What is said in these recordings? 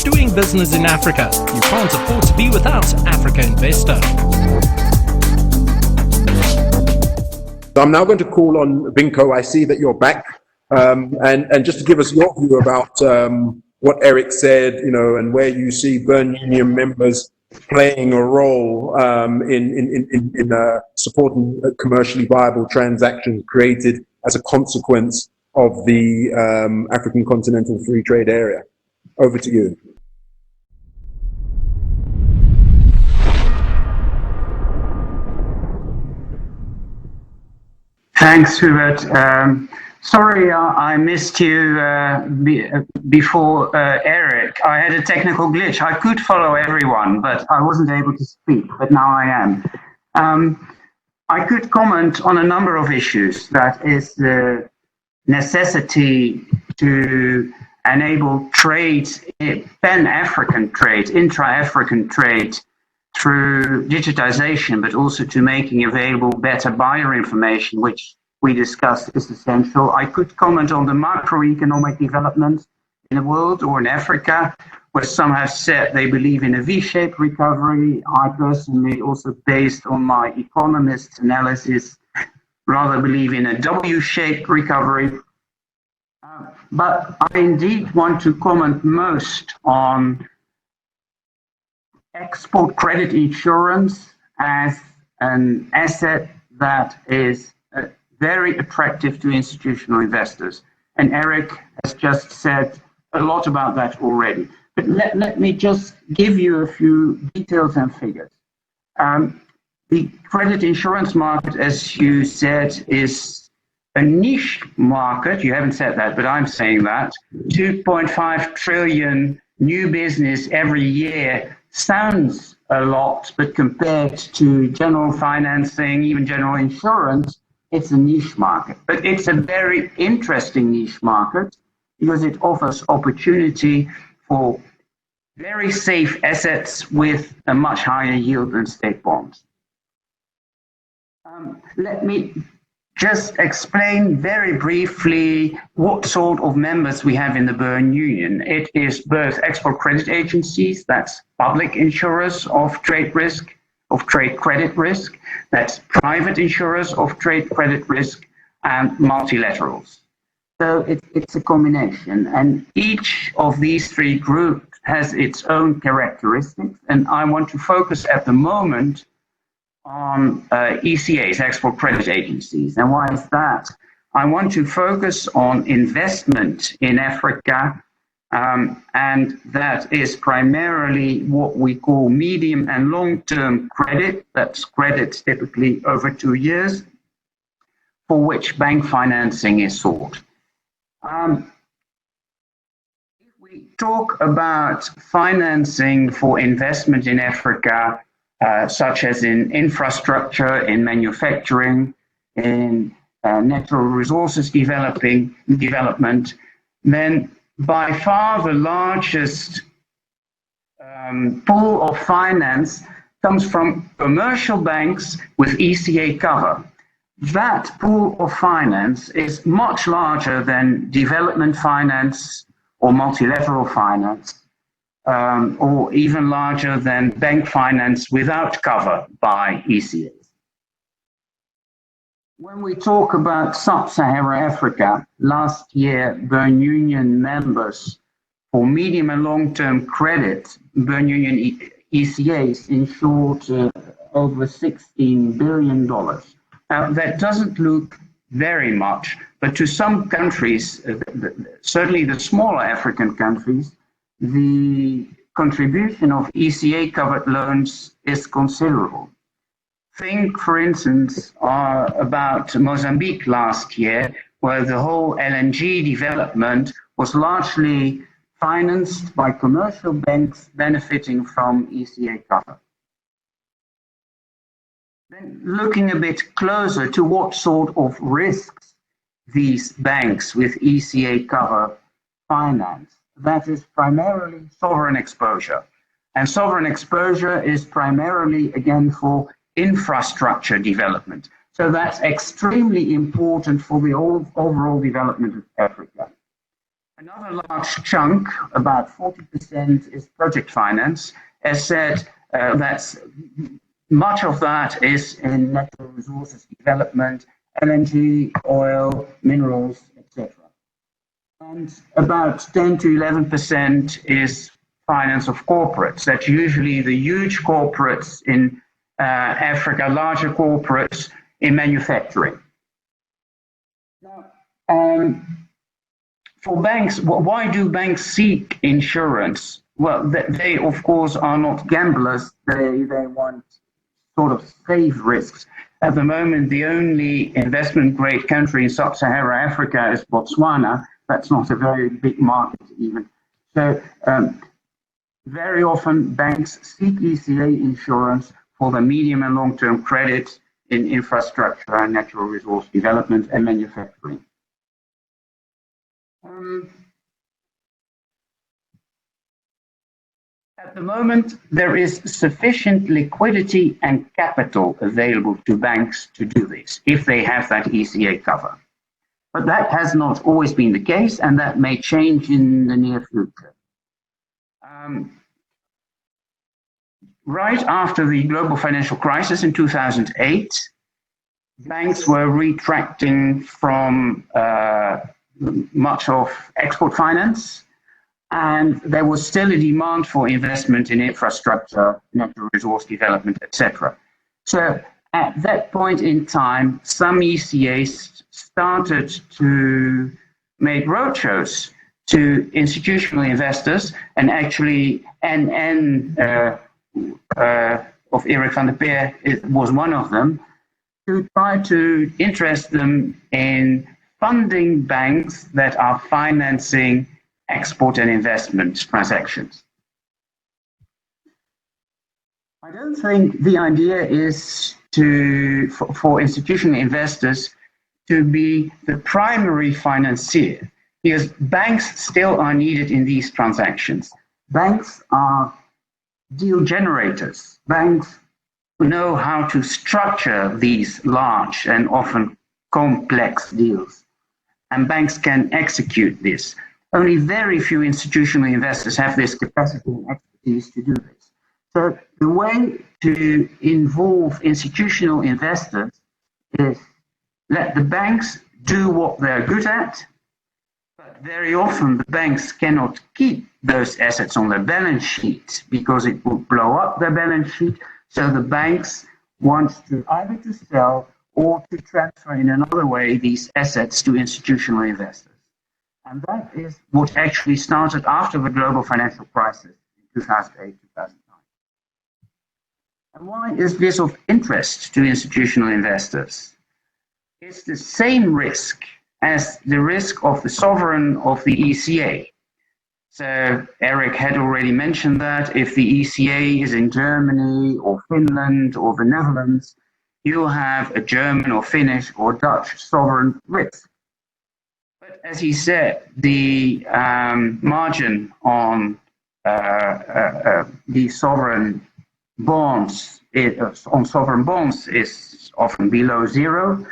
doing business in Africa. You can't afford to be without Africa Investor. So I'm now going to call on Vinco. I see that you're back, and just to give us your view about what Eric said, and where you see Bern Union members playing a role in supporting commercially viable transactions created as a consequence of the African Continental Free Trade Area. Over to you. Thanks, Hubert. Sorry, I missed you before Eric. I had a technical glitch. I could follow everyone, but I wasn't able to speak, but now I am. I could comment on a number of issues. That is the necessity to enable trade, pan-African trade, intra-African trade, through digitization, but also to making available better buyer information, which we discussed is essential. I could comment on the macroeconomic development in the world or in Africa, where some have said they believe in a V-shaped recovery. I personally, also based on my economist analysis, rather believe in a W-shaped recovery. But I indeed want to comment most on export credit insurance as an asset that is very attractive to institutional investors. And Eric has just said a lot about that already. But let me just give you a few details and figures. The credit insurance market, as you said, is a niche market. You haven't said that, but I'm saying that. 2.5 trillion new business every year sounds a lot, but compared to general financing, even general insurance, it's a niche market. But it's a very interesting niche market because it offers opportunity for very safe assets with a much higher yield than state bonds. Let me just explain very briefly what sort of members we have in the Bern Union. It is both export credit agencies, that's public insurers of trade risk, of trade credit risk, that's private insurers of trade credit risk, and multilaterals. So it's a combination, and each of these three groups has its own characteristics, and I want to focus at the moment on ECAs, export credit agencies. And why is that? I want to focus on investment in Africa, and that is primarily what we call medium and long-term credit. That's credit typically over 2 years, for which bank financing is sought. If we talk about financing for investment in Africa, such as in infrastructure, in manufacturing, in natural resources development, then by far the largest pool of finance comes from commercial banks with ECA cover. That pool of finance is much larger than development finance or multilateral finance, or even larger than bank finance without cover by ECAs. When we talk about sub-Saharan Africa, last year, Bern Union members for medium and long-term credit, Bern Union ECAs insured over $16 billion. Now, that doesn't look very much, but to some countries, certainly the smaller African countries, the contribution of ECA-covered loans is considerable. Think, for instance, about Mozambique last year, where the whole LNG development was largely financed by commercial banks benefiting from ECA cover. Then looking a bit closer to what sort of risks these banks with ECA cover finance. That is primarily sovereign exposure. And sovereign exposure is primarily, again, for infrastructure development. So that's extremely important for the overall development of Africa. Another large chunk, about 40%, is project finance. As said, that's much of that is in natural resources development, LNG, oil, minerals, etc. And about 10 to 11% is finance of corporates. That's usually the huge corporates in Africa, larger corporates in manufacturing. Now, for banks, why do banks seek insurance? Well, they of course are not gamblers. They want sort of safe risks. At the moment, the only investment grade country in sub-Saharan Africa is Botswana. That's not a very big market even. So very often banks seek ECA insurance for the medium and long-term credit in infrastructure and natural resource development and manufacturing. At the moment, there is sufficient liquidity and capital available to banks to do this, if they have that ECA cover. But that has not always been the case, and that may change in the near future. Right after the global financial crisis in 2008, banks were retracting from much of export finance, and there was still a demand for investment in infrastructure, natural resource development, etc. So at that point in time, some ECAs started to make roadshows to institutional investors, and actually NN of Eric van der Peer was one of them, to try to interest them in funding banks that are financing export and investment transactions. I don't think the idea is for institutional investors to be the primary financier, because banks still are needed in these transactions. Banks are deal generators. Banks know how to structure these large and often complex deals, and banks can execute this. Only very few institutional investors have this capacity and expertise to do this. So the way to involve institutional investors is let the banks do what they're good at, but very often the banks cannot keep those assets on their balance sheet because it will blow up their balance sheet. So the banks want to either to sell or to transfer in another way these assets to institutional investors. And that is what actually started after the global financial crisis in 2008, 2009. And why is this of interest to institutional investors? It's the same risk as the risk of the sovereign of the ECA. So Eric had already mentioned that if the ECA is in Germany or Finland or the Netherlands, you'll have a German or Finnish or Dutch sovereign risk. But as he said, the margin on the sovereign bonds is often below zero,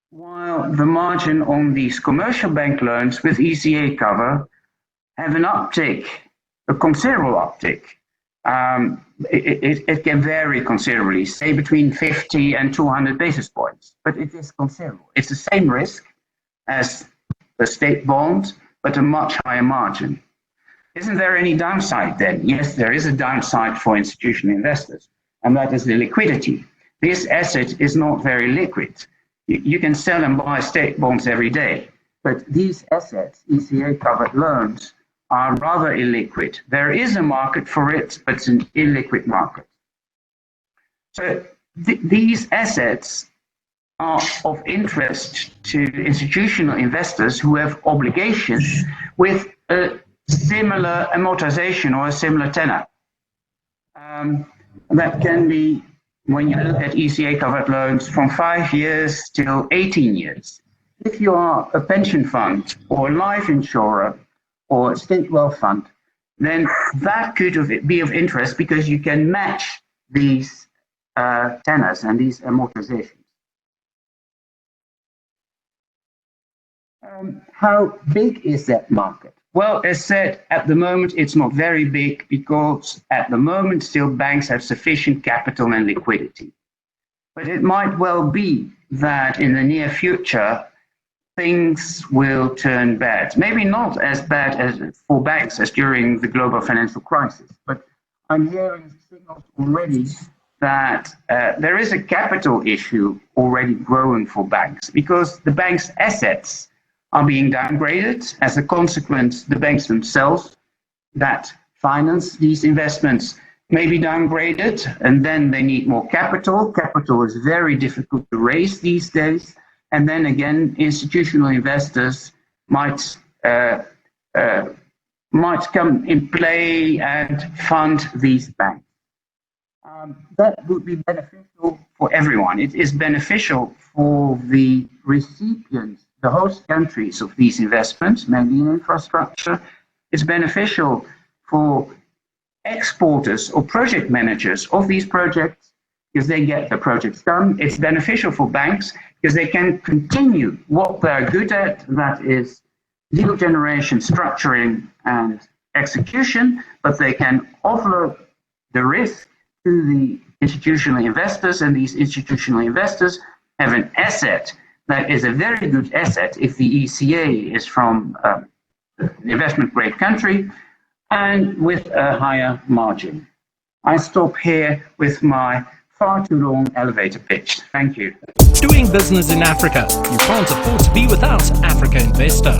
while the margin on these commercial bank loans with ECA cover have an uptick, a considerable uptick. It can vary considerably, say between 50 and 200 basis points, but it is considerable. It's the same risk as the state bond, but a much higher margin. Isn't there any downside then? Yes, there is a downside for institutional investors, and that is the liquidity. This asset is not very liquid. You can sell and buy state bonds every day, but these assets, ECA-covered loans, are rather illiquid. There is a market for it, but it's an illiquid market. So these assets are of interest to institutional investors who have obligations with a similar amortization or a similar tenor. That can be, when you look at ECA-covered loans, from 5 years till 18 years. If you are a pension fund or a life insurer or a state wealth fund, then that could be of interest because you can match these tenors and these amortizations. How big is that market? Well, as said, at the moment, it's not very big because at the moment, still banks have sufficient capital and liquidity. But it might well be that in the near future, things will turn bad. Maybe not as bad as for banks as during the global financial crisis, but I'm hearing signals already that there is a capital issue already growing for banks because the banks' assets are being downgraded. As a consequence, the banks themselves that finance these investments may be downgraded, and then they need more capital. Capital is very difficult to raise these days. And then again, institutional investors might come in play and fund these banks. That would be beneficial for everyone. It is beneficial for the recipients, the host countries of these investments, mainly in infrastructure. It's beneficial for exporters or project managers of these projects because they get the projects done. It's beneficial for banks because they can continue what they're good at, that is legal generation, structuring, and execution, but they can offload the risk to the institutional investors, and these institutional investors have an asset that is a very good asset if the ECA is from an investment-grade country and with a higher margin. I stop here with my far too long elevator pitch. Thank you. Doing business in Africa. You can't afford to be without Africa Investor.